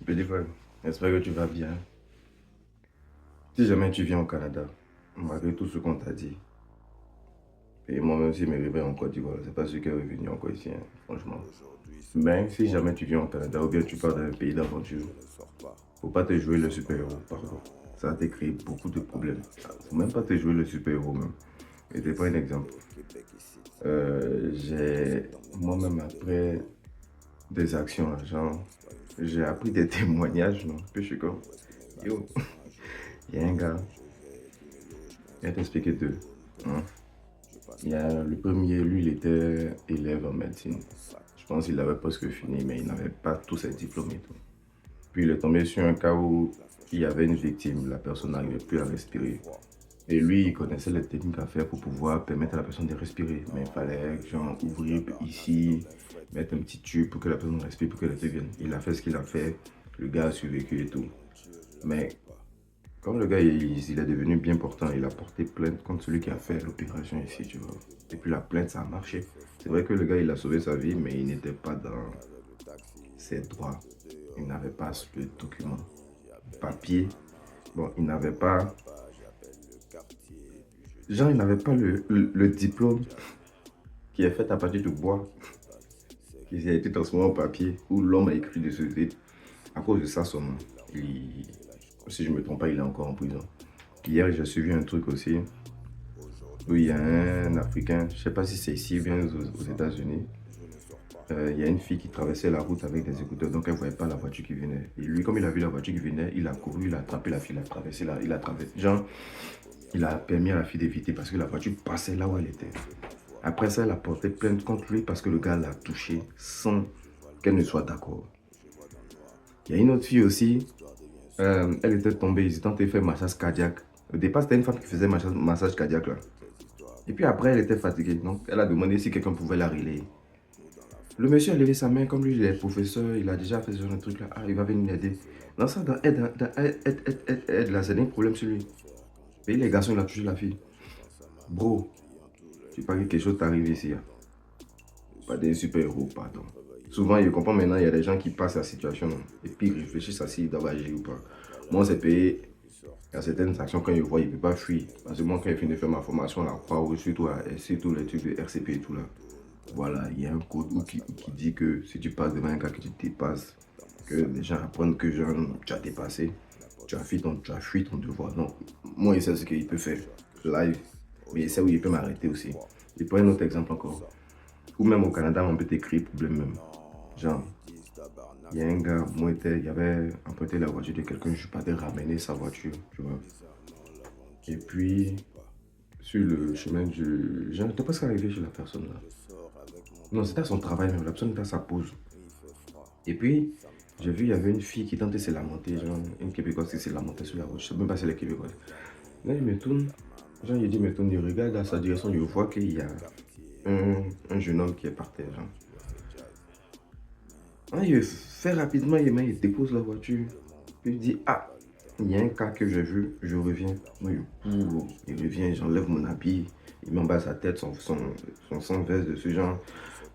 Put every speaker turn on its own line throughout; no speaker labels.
Petit frère, j'espère que tu vas bien. Si jamais tu viens au Canada, malgré tout ce qu'on t'a dit, et moi-même si je me réveille en Côte d'Ivoire, c'est pas ce qui est revenu encore ici, hein, franchement. Mais si jamais tu viens au Canada ou bien tu pars dans un pays d'aventure, faut pas te jouer le super-héros, pardon. Ça va te créer beaucoup de problèmes. Faut même pas te jouer le super-héros même. Et c'est pas un exemple. J'ai moi-même après des actions, là, genre, j'ai appris des témoignages, non? Puis je suis comme, yo, il y a un gars, il va t'expliquer deux. Hein. Il y a le premier, lui, il était élève en médecine. Je pense qu'il avait presque fini, mais il n'avait pas tous ses diplômes et tout. Puis il est tombé sur un cas où il y avait une victime, la personne n'arrivait plus à respirer. Et lui, il connaissait les techniques à faire pour pouvoir permettre à la personne de respirer. Mais il fallait, genre, ouvrir ici, mettre un petit tube pour que la personne respire, pour qu'elle devienne. Il a fait ce qu'il a fait, le gars a survécu et tout. Mais comme le gars, il est devenu bien portant, il a porté plainte contre celui qui a fait l'opération ici, tu vois. Et puis la plainte, ça a marché. C'est vrai que le gars, il a sauvé sa vie, mais il n'était pas dans ses droits. Il n'avait pas le document papier. Bon, il n'avait pas... Genre, il n'avait pas le diplôme qui est fait à partir de bois, qui a été transformé en papier, où l'homme a écrit dessus. À cause de ça, son nom. Si je ne me trompe pas, il est encore en prison. Hier, j'ai suivi un truc aussi où il y a un Africain, je ne sais pas si c'est ici ou bien aux États-Unis. Il y a une fille qui traversait la route avec des écouteurs, donc elle ne voyait pas la voiture qui venait. Et lui, comme il a vu la voiture qui venait, il a couru, il a attrapé la fille, il a traversé, genre, il a permis à la fille d'éviter parce que la voiture passait là où elle était. Après ça, elle a porté plainte contre lui parce que le gars l'a touchée sans qu'elle ne soit d'accord. Il y a une autre fille aussi, elle était tombée, ils étaient en train de faire massage cardiaque. Au départ, c'était une femme qui faisait massage cardiaque là. Et puis après, elle était fatiguée, donc elle a demandé si quelqu'un pouvait la relayer. Le monsieur a levé sa main, comme lui, il est professeur, il a déjà fait ce genre de truc là. Ah, il va venir l'aider. Dans ça, dans aide, là, c'est un problème sur lui. Et les garçons, il a touché la fille. Bro, tu pas que quelque chose t'arrive ici. Hein. Pas des super-héros, pardon. Souvent, je comprends maintenant, il y a des gens qui passent la situation et puis ils réfléchissent à s'ils doivent agir ou pas. Moi, c'est payé. Il y a certaines actions, quand ils voient, ils ne peuvent pas fuir. Parce que moi, quand j'ai fini de faire ma formation à la Croix-Rouge, surtout les trucs de RCP et tout là, voilà, il y a un code qui dit que si tu passes devant un gars que tu dépasses, que les gens apprennent que genre, tu as dépassé, tu as fui ton devoir. Donc, moi, il sait ce qu'il peut faire live, mais il sait où il peut m'arrêter aussi. Et pour un autre exemple encore, ou même au Canada, on peut t'écrire problème même. Genre, il y a un gars, il avait emprunté la voiture de quelqu'un, je partais ramener sa voiture, tu vois. Et puis, sur le chemin, j'étais presque arrivé chez la personne là. Non, c'était à son travail même, la personne était à sa pause. Et puis, j'ai vu, il y avait une fille qui tentait de se lamenter, genre, une Québécoise qui s'est lamentée sur la route. Je ne sais même pas si elle est Québécoise. Là, il me tourne, genre, il dit, me tourne, il regarde à sa direction, je vois qu'il y a un jeune homme qui est par terre, genre. Ah, il fait rapidement, il dépose la voiture. Puis il dit, ah, il y a un cas que j'ai vu, je reviens. Moi, il revient, j'enlève mon habit, il m'emballe sa tête, son sang verse de ce genre.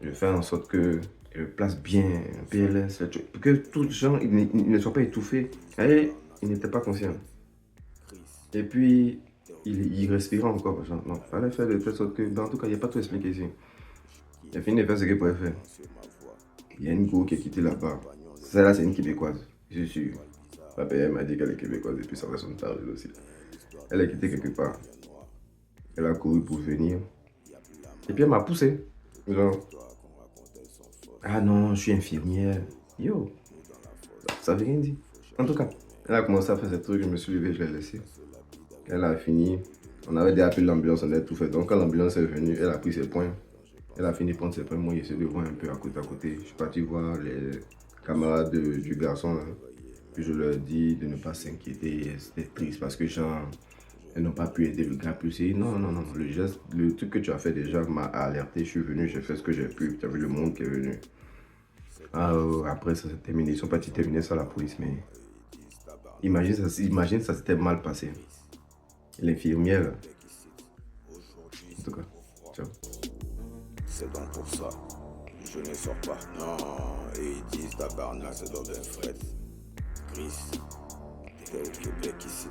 Je fais en sorte que je place bien un PLS, pour que tout le gens il ne soit pas étouffé. Et il n'était pas conscient. Et puis, il respirait encore. Genre, non, il fallait faire de telle sorte que, ben, en tout cas, il n'y a pas tout expliqué ici. Il a fini de faire ce qu'il pouvait faire. Il y a une go qui est quittée là-bas. Celle-là, c'est une Québécoise. Je suis sûr. La PM m'a dit qu'elle est québécoise et puis ça va son tarde aussi. Elle est quittée quelque part. Elle a couru pour venir. Et puis elle m'a poussé. Genre, ah non, je suis infirmière. Yo, ça veut rien dire. En tout cas, elle a commencé à faire ce truc, je me suis levé, je l'ai laissé. Elle a fini. On avait déjà appelé l'ambulance, on a tout fait. Donc quand l'ambulance est venue, elle a pris ses points. Elle a fini de prendre ses points. Moi, j'essaie de voir un peu à côté à côté. Je suis parti voir les camarades du garçon. Là. Puis je leur ai dit de ne pas s'inquiéter. C'était triste parce que genre, elles n'ont pas pu aider le gars. Puis c'est non, non, non. Le geste, le truc que tu as fait déjà m'a alerté. Je suis venu, j'ai fait ce que j'ai pu. Tu as vu le monde qui est venu. Ah, après, ça s'est terminé. Ils sont partis terminer ça à la police. Mais imagine ça s'était mal passé. L'infirmière, en tout cas, ciao.
C'est donc pour ça, je ne sors pas. Non, et ils disent tabarnak, c'est dans un fret. Nice, t'es au Québec ici.